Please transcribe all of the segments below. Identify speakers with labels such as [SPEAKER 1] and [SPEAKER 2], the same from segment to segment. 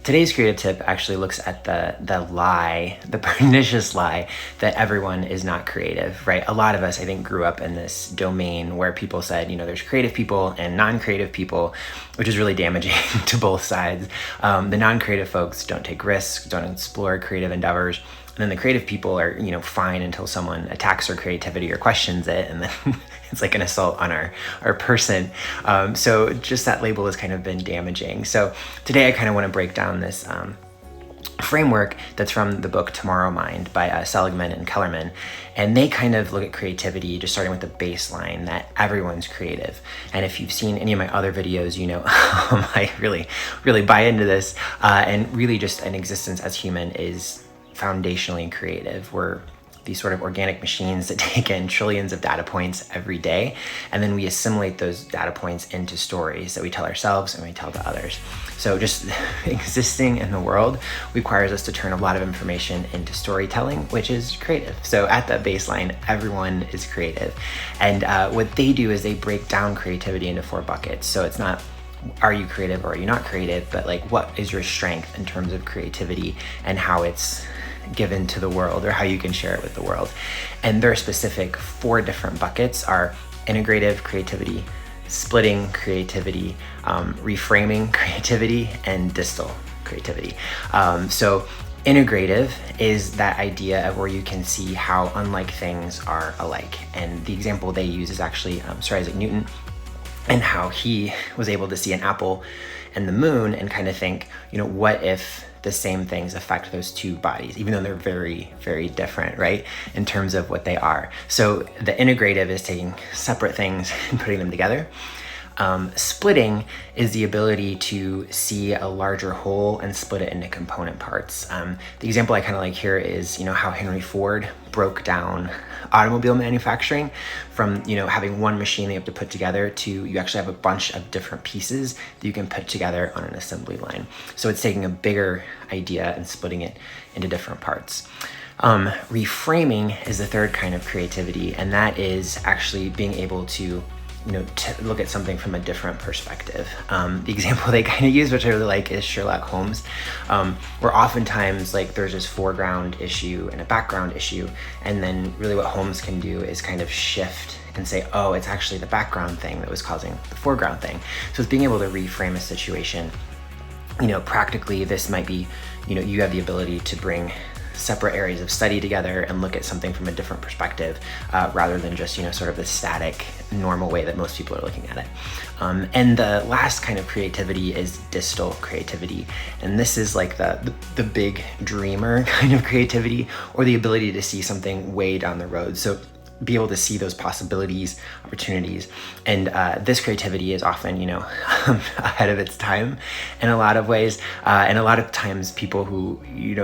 [SPEAKER 1] Today's creative tip actually looks at the lie, the pernicious lie that everyone is not creative, right? A lot of us, I think, grew up in this domain where people said, there's creative people and non-creative people, which is really damaging to both sides. The non-creative folks don't take risks, don't explore creative endeavors. And then the creative people are, fine until someone attacks their creativity or questions it, and then it's like an assault on our person. So just that label has kind of been damaging. So today I kind of want to break down this framework that's from the book Tomorrow Mind by Seligman and Kellerman. And they kind of look at creativity just starting with the baseline that everyone's creative. And if you've seen any of my other videos, I really buy into this. And really just an existence as human is foundationally creative. We're these sort of organic machines that take in trillions of data points every day, and then we assimilate those data points into stories that we tell ourselves and we tell to others. So just existing in the world requires us to turn a lot of information into storytelling, which is creative. So at that baseline, everyone is creative. And what they do is they break down creativity into 4 buckets. So it's not, are you creative or are you not creative, but like, what is your strength in terms of creativity and how it's given to the world, or how you can share it with the world. And their specific 4 different buckets are integrative creativity, splitting creativity, reframing creativity, and distal creativity. So integrative is that idea of where you can see how unlike things are alike. And the example they use is actually Sir Isaac Newton, and how he was able to see an apple and the moon and kind of think, what if the same things affect those 2 bodies, even though they're very, very different, right, in terms of what they are. So the integrative is taking separate things and putting them together. Splitting is the ability to see a larger whole and split it into component parts. The example I kind of like here is, how Henry Ford broke down automobile manufacturing from, having one machine that you have to put together to you actually have a bunch of different pieces that you can put together on an assembly line. So it's taking a bigger idea and splitting it into different parts. Reframing is the third kind of creativity, and that is actually being able to to look at something from a different perspective. The example they kind of use, which I really like, is Sherlock Holmes, where oftentimes there's this foreground issue and a background issue, and then really what Holmes can do is kind of shift and say, oh, it's actually the background thing that was causing the foreground thing. So it's being able to reframe a situation. Practically this might be, you have the ability to bring separate areas of study together and look at something from a different perspective, rather than just sort of the static normal way that most people are looking at it. And the last kind of creativity is distal creativity, and this is like the big dreamer kind of creativity, or the ability to see something way down the road. So be able to see those possibilities, opportunities. And this creativity is often, ahead of its time in a lot of ways. And a lot of times people who,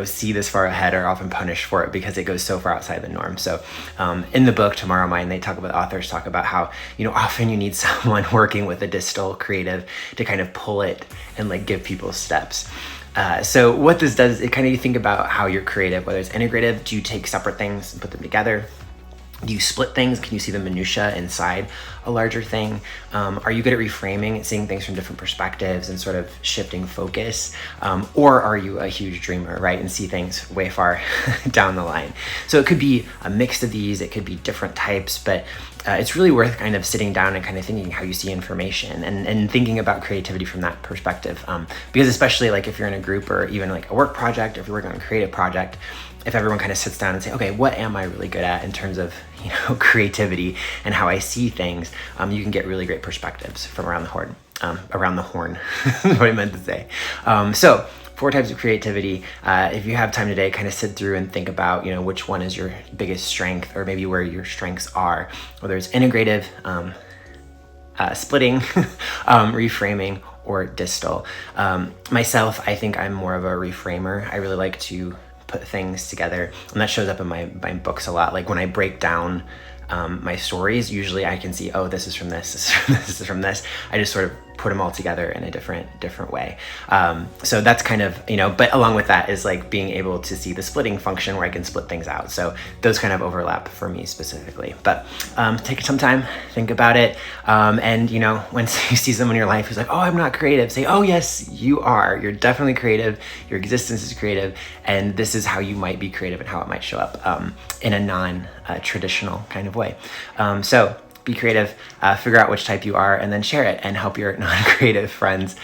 [SPEAKER 1] see this far ahead are often punished for it because it goes so far outside the norm. So in the book, Tomorrow Mind, authors talk about how, often you need someone working with a distal creative to kind of pull it and give people steps. So what this does, it kind of, you think about how you're creative, whether it's integrative, do you take separate things and put them together? Do you split things? Can you see the minutia inside a larger thing? Are you good at reframing, seeing things from different perspectives and sort of shifting focus? Or are you a huge dreamer, right, and see things way far down the line? So it could be a mix of these, it could be different types, but it's really worth kind of sitting down and kind of thinking how you see information and thinking about creativity from that perspective. Because especially if you're in a group or even a work project, or if you're working on a creative project, if everyone kind of sits down and say, okay, what am I really good at in terms of creativity and how I see things, you can get really great perspectives from around the horn. Is what I meant to say. So 4 types of creativity. If you have time today, kind of sit through and think about, which one is your biggest strength, or maybe where your strengths are, whether it's integrative, splitting, reframing, or distal. Myself, I think I'm more of a reframer. I really like to put things together, and that shows up in my books a lot. When I break down my stories, usually I can see, oh, this is from this, this is from this. I just sort of put them all together in a different way. So that's kind of, but along with that is like being able to see the splitting function where I can split things out. So those kind of overlap for me specifically. But take some time, think about it. And when you see someone in your life who's like, oh, I'm not creative, say, oh yes, you are. You're definitely creative. Your existence is creative. And this is how you might be creative and how it might show up in a non-traditional kind of way. So be creative, figure out which type you are, and then share it and help your non-creative friends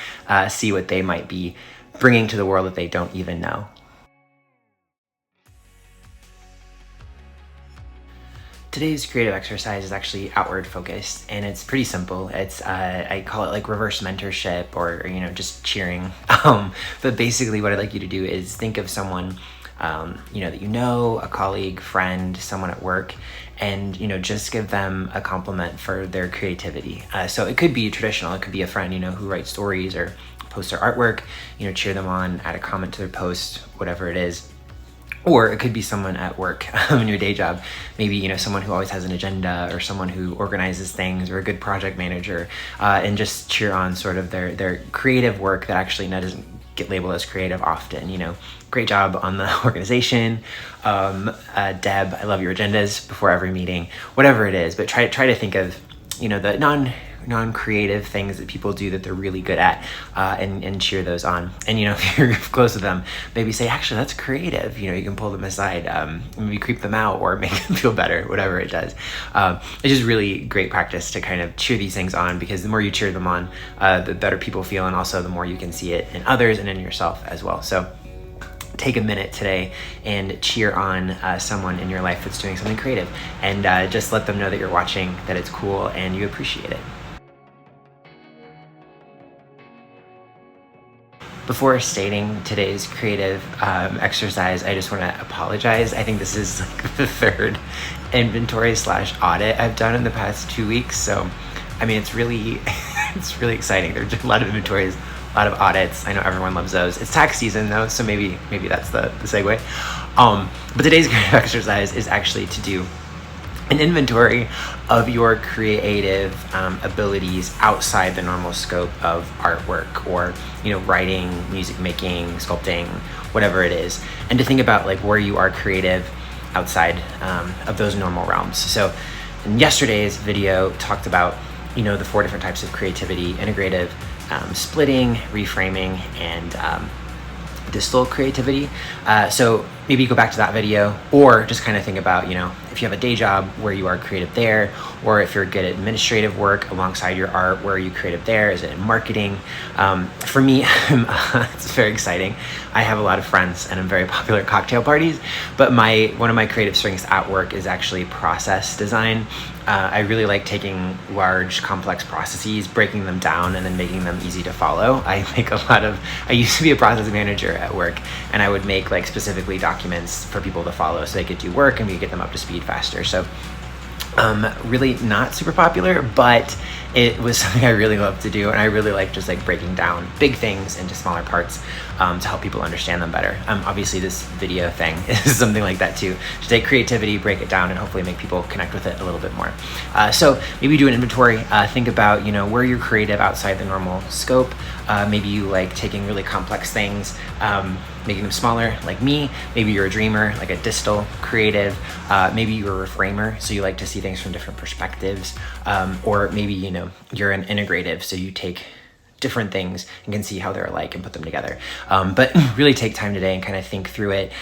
[SPEAKER 1] see what they might be bringing to the world that they don't even know. Today's creative exercise is actually outward focused, and it's pretty simple. It's I call it like reverse mentorship, or just cheering. But basically what I'd like you to do is think of someone that a colleague, friend, someone at work, and just give them a compliment for their creativity. So it could be traditional. It could be a friend who writes stories or posts their artwork. Cheer them on, add a comment to their post, whatever it is. Or it could be someone at work in your day job, maybe someone who always has an agenda, or someone who organizes things, or a good project manager, and just cheer on sort of their creative work that actually doesn't get labeled as creative often. Great job on the organization, Deb, I love your agendas before every meeting, whatever it is. But try to think of the non-creative things that people do that they're really good at, and cheer those on. And if you're close to them, maybe say, actually, that's creative. You can pull them aside, maybe creep them out, or make them feel better, whatever it does. It's just really great practice to kind of cheer these things on, because the more you cheer them on, the better people feel, and also the more you can see it in others and in yourself as well. So take a minute today and cheer on someone in your life that's doing something creative, and just let them know that you're watching, that it's cool, and you appreciate it. Before stating today's creative exercise, I just want to apologize. I think this is like the third inventory/audit I've done in the past 2 weeks. So, it's really, it's really exciting. There's a lot of inventories, a lot of audits. I know everyone loves those. It's tax season though, so maybe that's the segue. But today's creative exercise is actually to do an inventory of your creative abilities outside the normal scope of artwork, or writing, music making, sculpting, whatever it is, and to think about like where you are creative outside of those normal realms. So in yesterday's video talked about the 4 different types of creativity: integrative, splitting, reframing, and distal creativity. So maybe go back to that video, or just kind of think about, if you have a day job, where you are creative there, or if you're good at administrative work alongside your art, where are you creative there? Is it in marketing? For me, it's very exciting. I have a lot of friends and I'm very popular at cocktail parties, but one of my creative strengths at work is actually process design. I really like taking large, complex processes, breaking them down, and then making them easy to follow. I used to be a process manager at work, and I would make like specifically documents for people to follow so they could do work and we could get them up to speed faster. So really not super popular, but it was something I really love to do, and I really like just like breaking down big things into smaller parts to help people understand them better. Obviously this video thing is something like that too, to take creativity, break it down, and hopefully make people connect with it a little bit more. So maybe do an inventory, think about where you're creative outside the normal scope. Maybe you like taking really complex things, making them smaller, like me. Maybe you're a dreamer, like a distal creative. Maybe you're a reframer, so you like to see things from different perspectives. Or maybe you're an integrative, so you take different things and can see how they're alike and put them together. But really take time today and kind of think through it.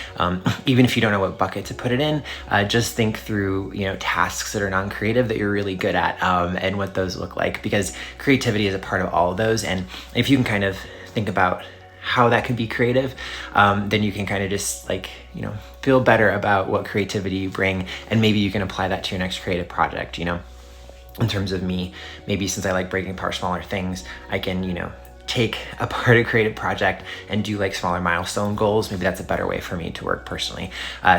[SPEAKER 1] Even if you don't know what bucket to put it in, just think through tasks that are non-creative that you're really good at, and what those look like, because creativity is a part of all of those. And if you can kind of think about how that could be creative, then you can kind of just feel better about what creativity you bring, and maybe you can apply that to your next creative project. In terms of me, maybe since I like breaking apart smaller things, I can take apart a creative project and do like smaller milestone goals. Maybe that's a better way for me to work personally.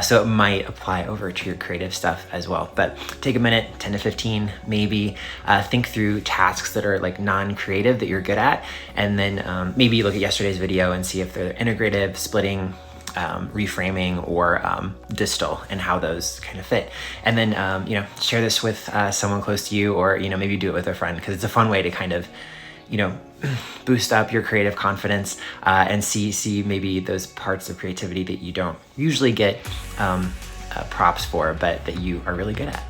[SPEAKER 1] So it might apply over to your creative stuff as well. But take a minute, 10 to 15 maybe, think through tasks that are like non-creative that you're good at, and then maybe look at yesterday's video and see if they're integrative, splitting, reframing, or distal, and how those kind of fit. And then share this with someone close to you, or maybe do it with a friend, because it's a fun way to kind of you know, boost up your creative confidence and see maybe those parts of creativity that you don't usually get props for, but that you are really good at.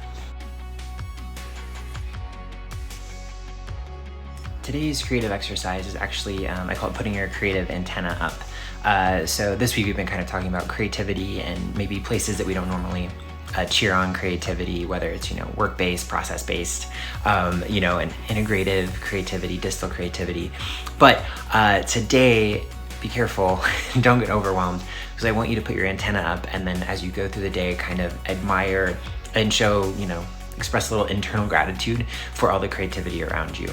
[SPEAKER 1] Today's creative exercise is actually, I call it putting your creative antenna up. So this week we've been kind of talking about creativity and maybe places that we don't normally cheer on creativity, whether it's, work-based, process-based, and integrative creativity, distal creativity. But today, be careful, don't get overwhelmed, because I want you to put your antenna up, and then as you go through the day, kind of admire and show, express a little internal gratitude for all the creativity around you.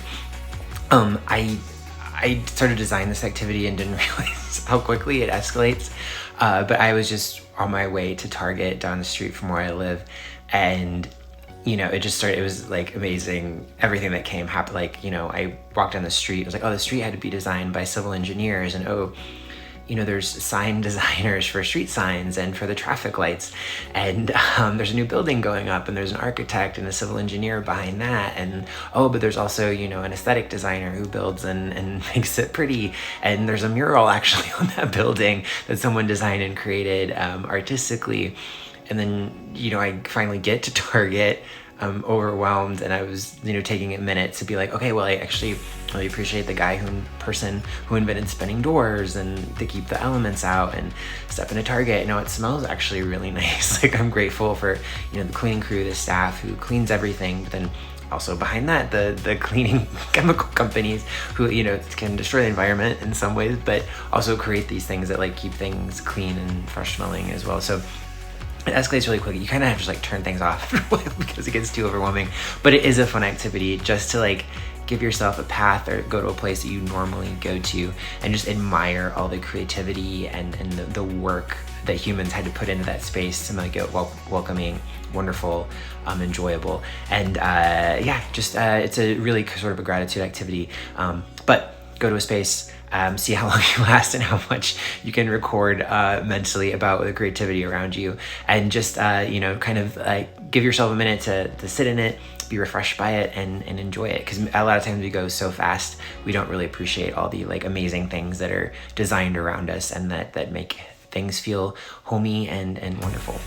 [SPEAKER 1] I started to design this activity and didn't realize how quickly it escalates. But I was just on my way to Target down the street from where I live, and it was like amazing. Everything that happened. I walked down the street. I was like, oh, the street had to be designed by civil engineers, and there's sign designers for street signs and for the traffic lights, and there's a new building going up, and there's an architect and a civil engineer behind that, and but there's also an aesthetic designer who builds and makes it pretty, and there's a mural actually on that building that someone designed and created artistically. And then I finally get to Target. I'm overwhelmed, and I was taking a minute to be like, okay, well, I actually really appreciate the person who invented spinning doors and to keep the elements out, and step into Target. It smells actually really nice. Like, I'm grateful for the cleaning crew, the staff who cleans everything, but then also behind that, the cleaning chemical companies who can destroy the environment in some ways, but also create these things that keep things clean and fresh smelling as well. So it escalates really quickly. You kind of have to turn things off because it gets too overwhelming. But it is a fun activity just to give yourself a path or go to a place that you normally go to and just admire all the creativity and the work that humans had to put into that space to make it welcoming, wonderful, enjoyable. And it's a really sort of a gratitude activity. But go to a space, see how long you last and how much you can record mentally about the creativity around you, and just give yourself a minute to sit in it, be refreshed by it, and enjoy it, because a lot of times we go so fast we don't really appreciate all the amazing things that are designed around us and that make things feel homey and wonderful.